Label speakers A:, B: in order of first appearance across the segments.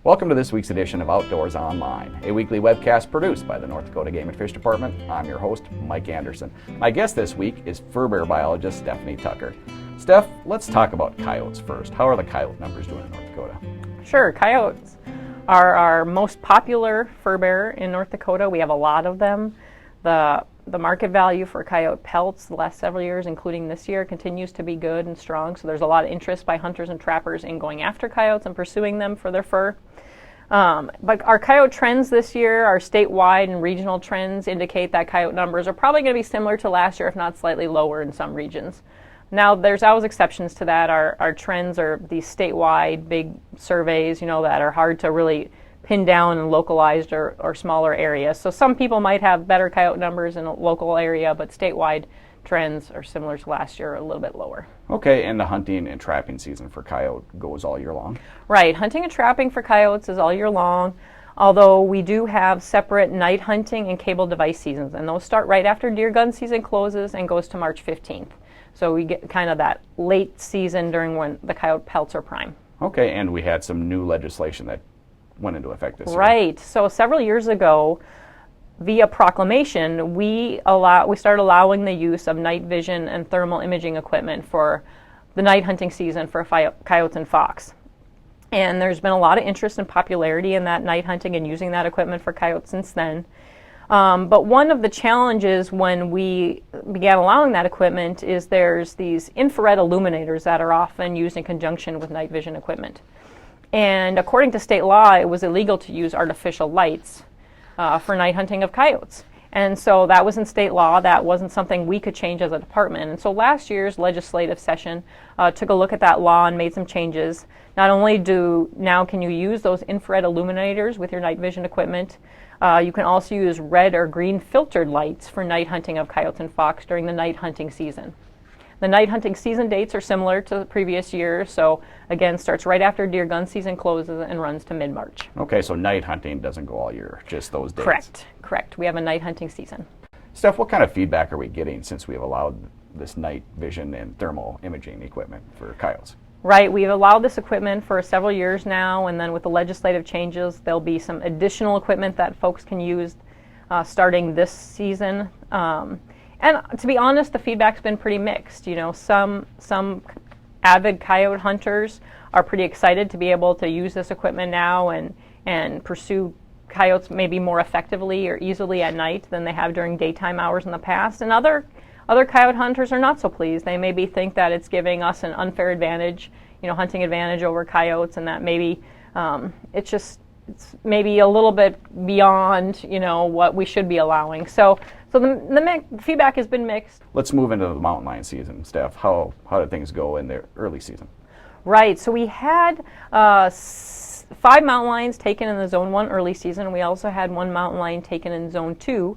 A: Welcome to this week's edition of Outdoors Online, a weekly webcast produced by the North Dakota Game and Fish Department. I'm your host, Mike Anderson. My guest this week is Furbearer biologist Stephanie Tucker. Steph, let's talk about coyotes first. How are the coyote numbers doing in North Dakota?
B: Sure, coyotes are our most popular fur bearer in North Dakota. We have a lot of them. The market value for coyote pelts the last several years, including this year, continues to be good and strong. So there's a lot of interest by hunters and trappers in going after coyotes and pursuing them for their fur. But our coyote trends this year, our statewide and regional trends indicate that coyote numbers are probably going to be similar to last year, if not slightly lower in some regions. Now, there's always exceptions to that. Our trends are these statewide big surveys, that are hard to really pin down in localized or smaller areas. So some people might have better coyote numbers in a local area, but statewide trends are similar to last year, a little bit lower.
A: Okay, and the hunting and trapping season for coyote goes all year long?
B: Right, hunting and trapping for coyotes is all year long, although we do have separate night hunting and cable device seasons, and those start right after deer gun season closes and goes to March 15th. So we get kind of that late season during when the coyote pelts are prime.
A: Okay, and we had some new legislation that went into effect this year.
B: Right, so several years ago, via proclamation, we started allowing the use of night vision and thermal imaging equipment for the night hunting season for coyotes and fox. And there's been a lot of interest and popularity in that night hunting and using that equipment for coyotes since then. But one of the challenges when we began allowing that equipment is there's these infrared illuminators that are often used in conjunction with night vision equipment. And according to state law, it was illegal to use artificial lights for night hunting of coyotes. And so that was in state law. That wasn't something we could change as a department. And so last year's legislative session took a look at that law and made some changes. Not only can you use those infrared illuminators with your night vision equipment, you can also use red or green filtered lights for night hunting of coyotes and fox during the night hunting season. The night hunting season dates are similar to the previous year, so again, starts right after deer gun season closes and runs to mid-March.
A: Okay, so night hunting doesn't go all year, just those days.
B: Correct. We have a night hunting season.
A: Steph, what kind of feedback are we getting since we've allowed this night vision and thermal imaging equipment for coyotes?
B: Right, we've allowed this equipment for several years now, and then with the legislative changes, there'll be some additional equipment that folks can use starting this season. And to be honest, the feedback's been pretty mixed. Some avid coyote hunters are pretty excited to be able to use this equipment now and pursue coyotes maybe more effectively or easily at night than they have during daytime hours in the past. And other coyote hunters are not so pleased. They maybe think that it's giving us an unfair advantage, hunting advantage over coyotes, and that maybe it's maybe a little bit beyond, what we should be allowing. So the feedback has been mixed.
A: Let's move into the mountain lion season, Steph. How did things go in the early season?
B: Right, so we had 5 mountain lions taken in the Zone 1 early season. We also had 1 mountain lion taken in Zone 2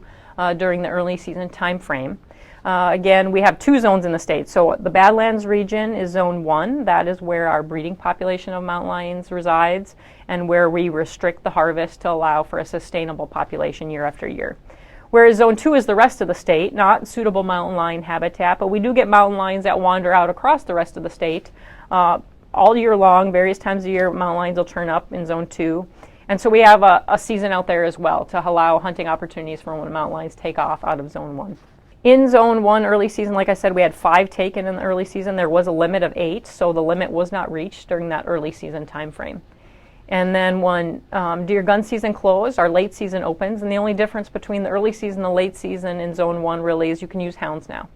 B: during the early season time frame. Again, we have 2 zones in the state. So the Badlands region is Zone 1. That is where our breeding population of mountain lions resides and where we restrict the harvest to allow for a sustainable population year after year. Whereas Zone 2 is the rest of the state, not suitable mountain lion habitat, but we do get mountain lions that wander out across the rest of the state all year long. Various times of year, mountain lions will turn up in Zone 2. And so we have a season out there as well to allow hunting opportunities for when mountain lions take off out of Zone 1. In Zone 1 early season, like I said, we had 5 taken in the early season. There was a limit of 8, so the limit was not reached during that early season time frame. And then when deer gun season closed, our late season opens, and the only difference between the early season and the late season in Zone 1 really is you can use hounds now.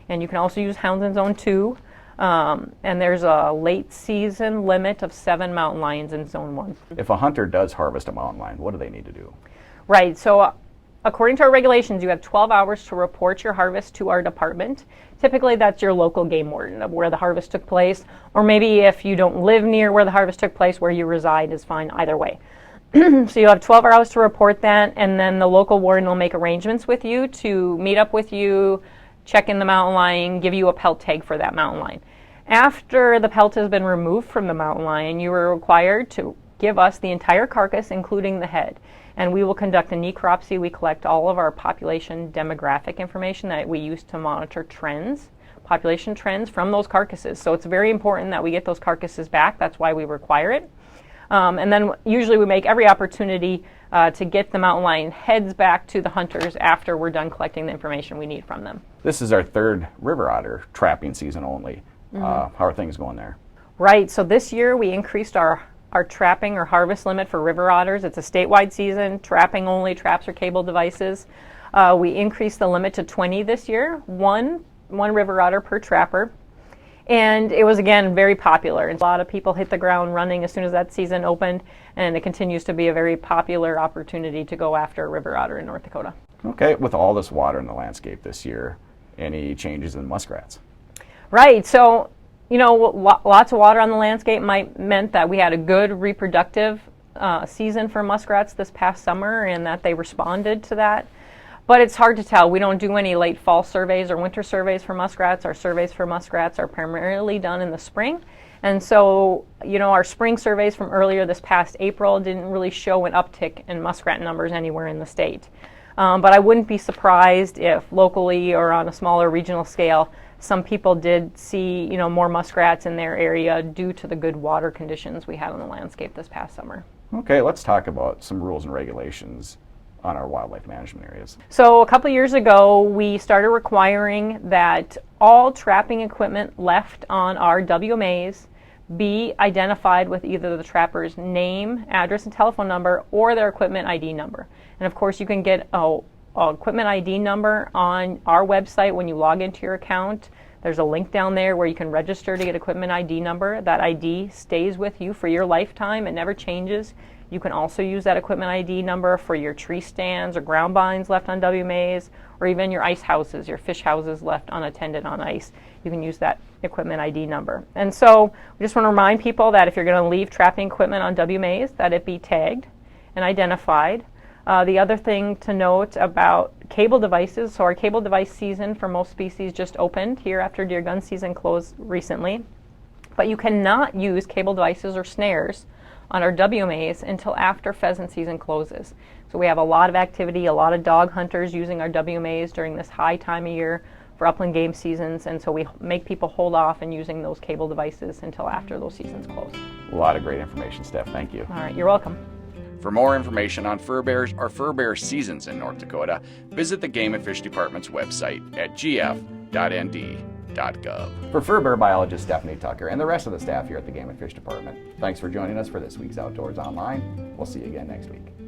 B: And you can also use hounds in Zone 2, and there's a late season limit of 7 mountain lions in Zone 1.
A: If a hunter does harvest a mountain lion, what do they need to do?
B: Right, so according to our regulations, you have 12 hours to report your harvest to our department. Typically, that's your local game warden of where the harvest took place, or maybe if you don't live near where the harvest took place, where you reside is fine either way. So you have 12 hours to report that, and then the local warden will make arrangements with you to meet up with you, check in the mountain lion, give you a pelt tag for that mountain lion. After the pelt has been removed from the mountain lion, you are required to give us the entire carcass, including the head. And we will conduct a necropsy. We collect all of our population demographic information that we use to monitor trends, population trends from those carcasses. So it's very important that we get those carcasses back. That's why we require it. And then usually we make every opportunity to get the mountain lion heads back to the hunters after we're done collecting the information we need from them.
A: This is our third river otter trapping season only. How are things going there?
B: Right, so this year we increased our trapping or harvest limit for river otters. It's a statewide season, trapping only, traps or cable devices. We increased the limit to 20 this year, one river otter per trapper. And it was, again, very popular. And a lot of people hit the ground running as soon as that season opened, and it continues to be a very popular opportunity to go after a river otter in North Dakota.
A: Okay, with all this water in the landscape this year, any changes in muskrats?
B: Right, so, lots of water on the landscape meant that we had a good reproductive season for muskrats this past summer, and that they responded to that. But it's hard to tell. We don't do any late fall surveys or winter surveys for muskrats. Our surveys for muskrats are primarily done in the spring. And so, our spring surveys from earlier this past April didn't really show an uptick in muskrat numbers anywhere in the state. But I wouldn't be surprised if locally or on a smaller regional scale, some people did see, more muskrats in their area due to the good water conditions we had on the landscape this past summer.
A: Okay, let's talk about some rules and regulations on our wildlife management areas.
B: So a couple years ago, we started requiring that all trapping equipment left on our WMAs be identified with either the trapper's name, address, and telephone number, or their equipment ID number. And of course, you can get a equipment ID number on our website when you log into your account. There's a link down there where you can register to get equipment ID number. That ID stays with you for your lifetime. It never changes. You can also use that equipment ID number for your tree stands or ground binds left on WMAs, or even your ice houses, your fish houses left unattended on ice. You can use that equipment ID number. And so we just want to remind people that if you're going to leave trapping equipment on WMAs, that it be tagged and identified. The other thing to note about cable devices, so our cable device season for most species just opened here after deer gun season closed recently. But you cannot use cable devices or snares on our WMAs until after pheasant season closes. So we have a lot of activity, a lot of dog hunters using our WMAs during this high time of year for upland game seasons, and so we make people hold off in using those cable devices until after those seasons close.
A: A lot of great information, Steph. Thank you.
B: All right, you're welcome.
A: For more information on furbearers or furbearer seasons in North Dakota, visit the Game and Fish Department's website at gf.nd.gov. For Furbearer biologist Stephanie Tucker and the rest of the staff here at the Game and Fish Department, thanks for joining us for this week's Outdoors Online. We'll see you again next week.